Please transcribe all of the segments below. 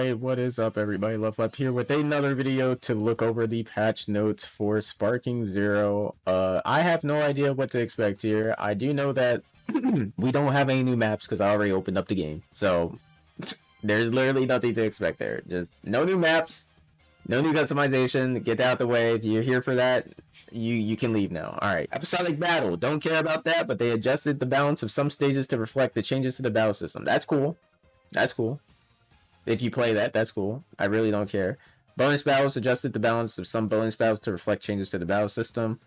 Alright, what is up everybody? Flappy here with another video to look over the patch notes for Sparking Zero. I have no idea what to expect here. I do know that we don't have any new maps because I already opened up the game. So, there's literally nothing to expect there. Just no new maps, no new customization, get out the way. If you're here for that, you can leave now. Alright, Episodic Battle. Don't care about that, but they adjusted the balance of some stages to reflect the changes to the battle system. That's cool. That's cool. If you play that, that's cool. I really don't care. Bonus battles adjusted the balance of some bonus battles to reflect changes to the battle system.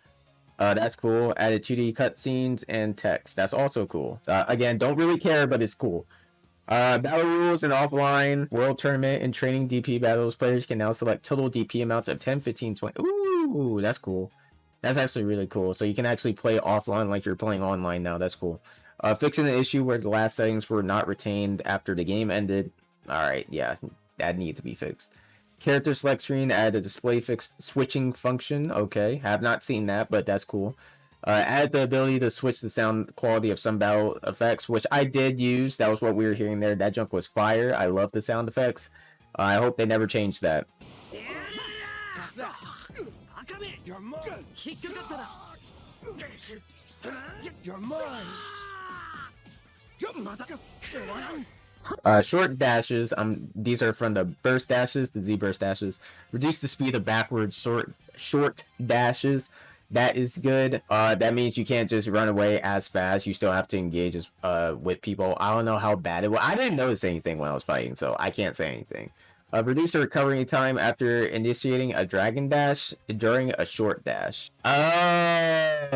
That's cool. Added 2D cutscenes and text. That's also cool. Again, don't really care, but it's cool. Battle rules and offline world tournament and training DP battles. Players can now select total DP amounts of 10, 15, 20. Ooh, that's cool. That's actually really cool. So you can actually play offline like you're playing online now. That's cool. Fixing the issue where the last settings were not retained after the game ended. Alright, yeah, that needs to be fixed. Character select screen, add a display switching function. Okay, have not seen that, but that's cool. Add the ability to switch the sound quality of some battle effects, which I did use. That was what we were hearing there. That junk was fire. I love the sound effects. I hope they never change that. You're mine. You're mine. Short dashes, these are from the burst dashes, the Z burst dashes. Reduce the speed of backward short dashes. That is good. That means you can't just run away as fast. You still have to engage with people. I don't know how bad it was. I didn't notice anything when I was fighting, so I can't say anything. Reduce the recovery time after initiating a dragon dash during a short dash. Oh,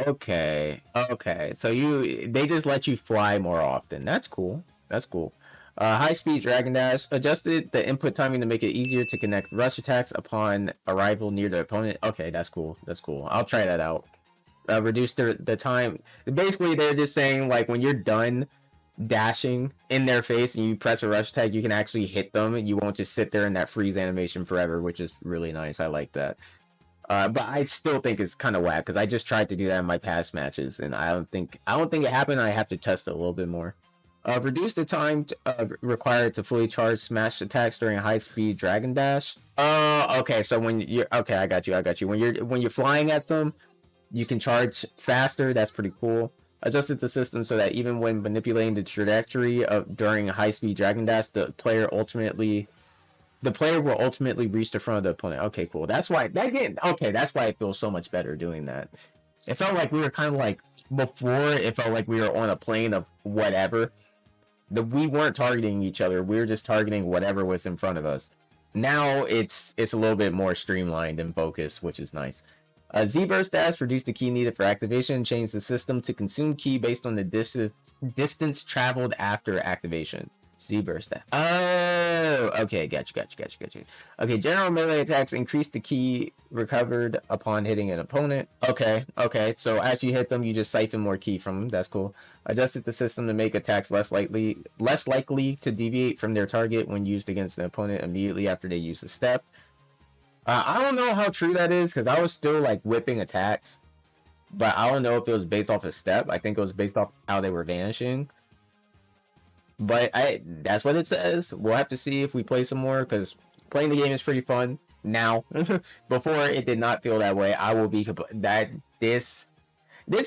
okay. Okay, so they just let you fly more often. That's cool. That's cool. High-speed Dragon Dash. Adjusted the input timing to make it easier to connect rush attacks upon arrival near the opponent. Okay, that's cool. That's cool. I'll try that out. Reduce the time. Basically, they're just saying, like, when you're done dashing in their face and you press a rush attack, you can actually hit them. And you won't just sit there in that freeze animation forever, which is really nice. I like that. But I still think it's kind of whack because I just tried to do that in my past matches, and I don't think it happened. I have to test it a little bit more. Reduce the time required to fully charge smash attacks during a high-speed dragon dash. Okay, so when you're okay, I got you. When you're flying at them, you can charge faster. That's pretty cool. Adjusted the system so that even when manipulating the trajectory during a high-speed dragon dash, the player will ultimately reach the front of the opponent. Okay, cool. That's why that's why it feels so much better doing that. It felt like we were kind of like before. It felt like we were on a plane of whatever. We weren't targeting each other. We were just targeting whatever was in front of us. Now it's a little bit more streamlined and focused, which is nice. Z burst dash, reduce the key needed for activation. Change the system to consume key based on the distance traveled after activation. Z burst dash. Oh, okay, got you. Okay, general melee attacks increase the key recovered upon hitting an opponent. Okay, so as you hit them, you just siphon more key from them. That's cool. Adjusted the system to make attacks less likely to deviate from their target when used against an opponent immediately after they use the step. I don't know how true that is because I was still like whipping attacks, but I don't know if it was based off a step. I think it was based off how they were vanishing. But that's what it says. We'll have to see if we play some more because playing the game is pretty fun now. Before it did not feel that way. I will be this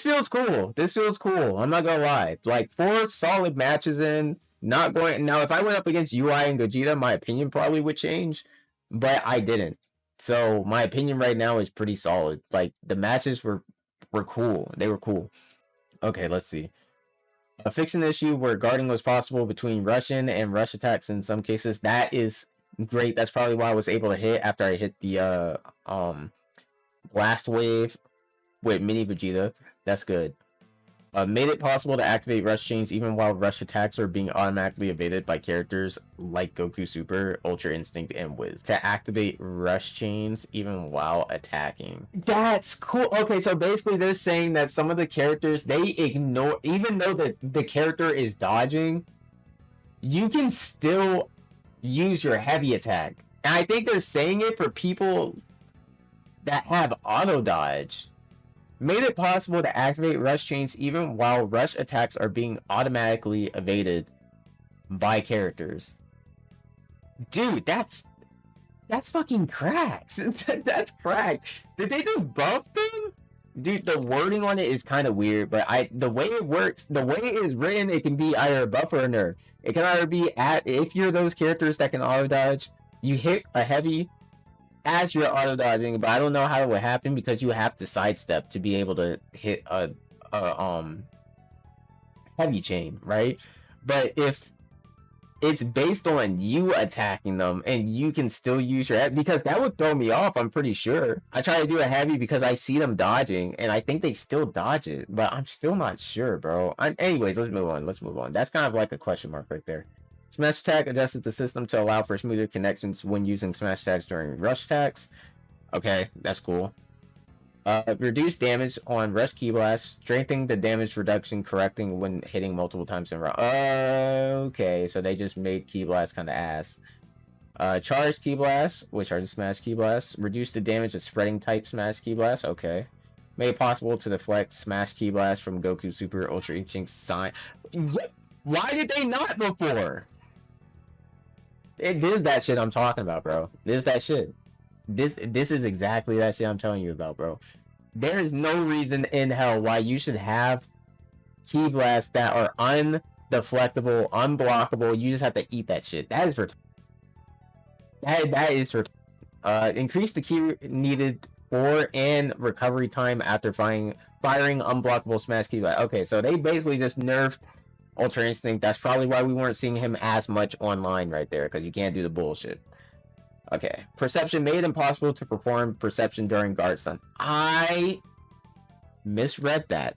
feels cool. This feels cool. I'm not gonna lie. Like 4 solid matches in. Not going now. If I went up against UI and Gogeta, my opinion probably would change, but I didn't. So my opinion right now is pretty solid. Like the matches were cool. They were cool. Okay, let's see. Fixing the issue where guarding was possible between Russian and rush attacks in some cases. That is great. That's probably why I was able to hit after I hit the blast wave with Mini Vegeta. That's good. Made it possible to activate rush chains even while rush attacks are being automatically evaded by characters like Goku Super, Ultra Instinct, and Wiz. To activate rush chains even while attacking. That's cool. Okay, so basically they're saying that some of the characters, they ignore, even though the character is dodging, you can still use your heavy attack. And I think they're saying it for people that have auto dodge. Made it possible to activate rush chains even while rush attacks are being automatically evaded by characters. Dude, that's fucking cracked. That's cracked. Did they just buff them? Dude, the wording on it is kind of weird, but the way it works, the way it is written, it can be either a buff or a nerf. It can either be if you're those characters that can auto dodge, you hit a heavy as you're auto dodging, but I don't know how it would happen because you have to sidestep to be able to hit a heavy chain, right? But if it's based on you attacking them and you can still use your, because that would throw me off. I'm pretty sure I try to do a heavy because I see them dodging and I think they still dodge it, but I'm still not sure, bro. Anyways, let's move on. That's kind of like a question mark right there. Smash attack adjusted the system to allow for smoother connections when using smash attacks during rush attacks. Okay, that's cool. Reduce damage on rush key blast, strengthening the damage reduction, correcting when hitting multiple times in a row. Okay, so they just made key blast kind of ass. Charge key blast, which are the smash key blasts, reduce the damage of spreading type smash key blast. Okay, made it possible to deflect smash key blast from Goku Super Ultra Instinct sign. Why did they not before? This is that shit I'm talking about, bro. This is that shit. This is exactly that shit I'm telling you about, bro. There is no reason in hell why you should have key blasts that are undeflectable, unblockable. You just have to eat that shit. That is for that is for increase the key needed for and recovery time after firing unblockable smash key blast. Okay, so they basically just nerfed Ultra Instinct. That's probably why we weren't seeing him as much online right there, because you can't do the bullshit. Okay, perception made impossible to perform perception during guard stun. I misread that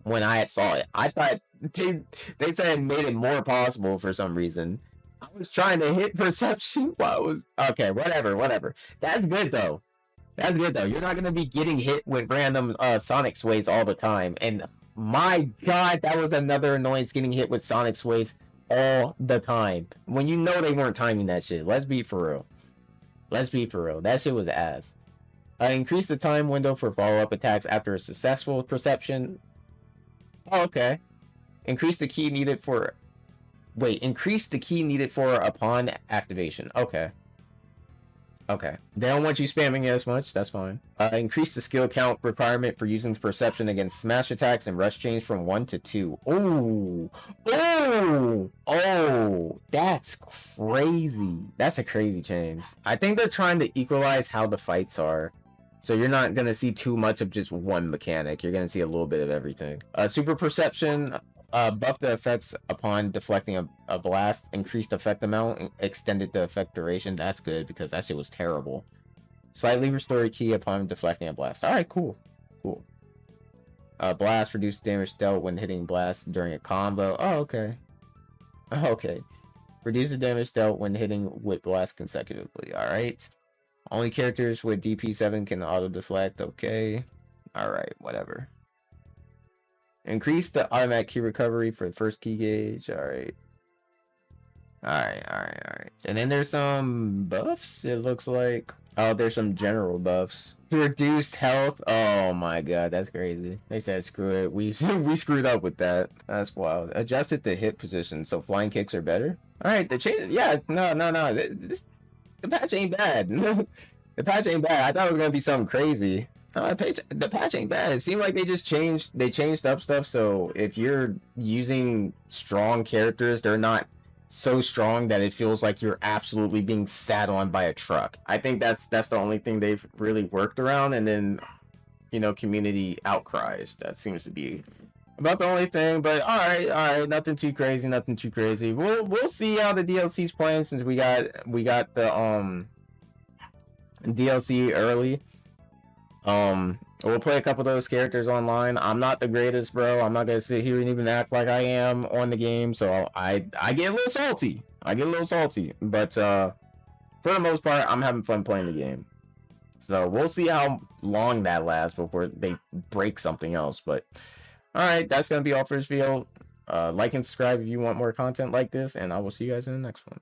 when I saw it. I thought they said it made it more possible for some reason. I was trying to hit perception while it was okay. Whatever. That's good though. That's good though. You're not gonna be getting hit with random sonic sways all the time. And my god, that was another annoyance, getting hit with sonic sways all the time when you know they weren't timing that shit. Let's be for real. That shit was ass. Increase the time window for follow-up attacks after a successful perception. Oh, okay. Increase the key needed for upon activation. Okay. They don't want you spamming it as much. That's fine. Increase the skill count requirement for using perception against smash attacks and rush change from 1 to 2. Oh, that's crazy. That's a crazy change. I think they're trying to equalize how the fights are. So you're not going to see too much of just one mechanic. You're going to see a little bit of everything. Super perception. Buff the effects upon deflecting a blast, increased effect amount, extended the effect duration. That's good because that shit was terrible. Slightly restore key upon deflecting a blast. Alright, cool. Blast, reduce damage dealt when hitting blast during a combo. Oh, okay. Reduce the damage dealt when hitting with blast consecutively. Alright. Only characters with DP7 can auto deflect. Okay. Alright, whatever. Increase the automatic key recovery for the first key gauge. Alright. And then there's some buffs, it looks like. Oh, there's some general buffs. Reduced health. Oh my god, that's crazy. They said screw it. We screwed up with that. That's wild. Adjusted the hit position so flying kicks are better. Alright, the change. Yeah, no. The patch ain't bad. The patch ain't bad. I thought it was gonna be something crazy. The patch ain't bad. It seemed like they changed up stuff, so if you're using strong characters, they're not so strong that it feels like you're absolutely being sat on by a truck. I think that's the only thing they've really worked around, and then community outcries. That seems to be about the only thing. But all right, nothing too crazy. We'll see how the DLC's playing, since we got the DLC early. We'll play a couple of those characters online. I'm not the greatest, bro. I'm not gonna sit here and even act like I am on the game, so I get a little salty. But for the most part, I'm having fun playing the game. So we'll see how long that lasts before they break something else. But alright, that's gonna be all for this video. Like and subscribe if you want more content like this, and I will see you guys in the next one.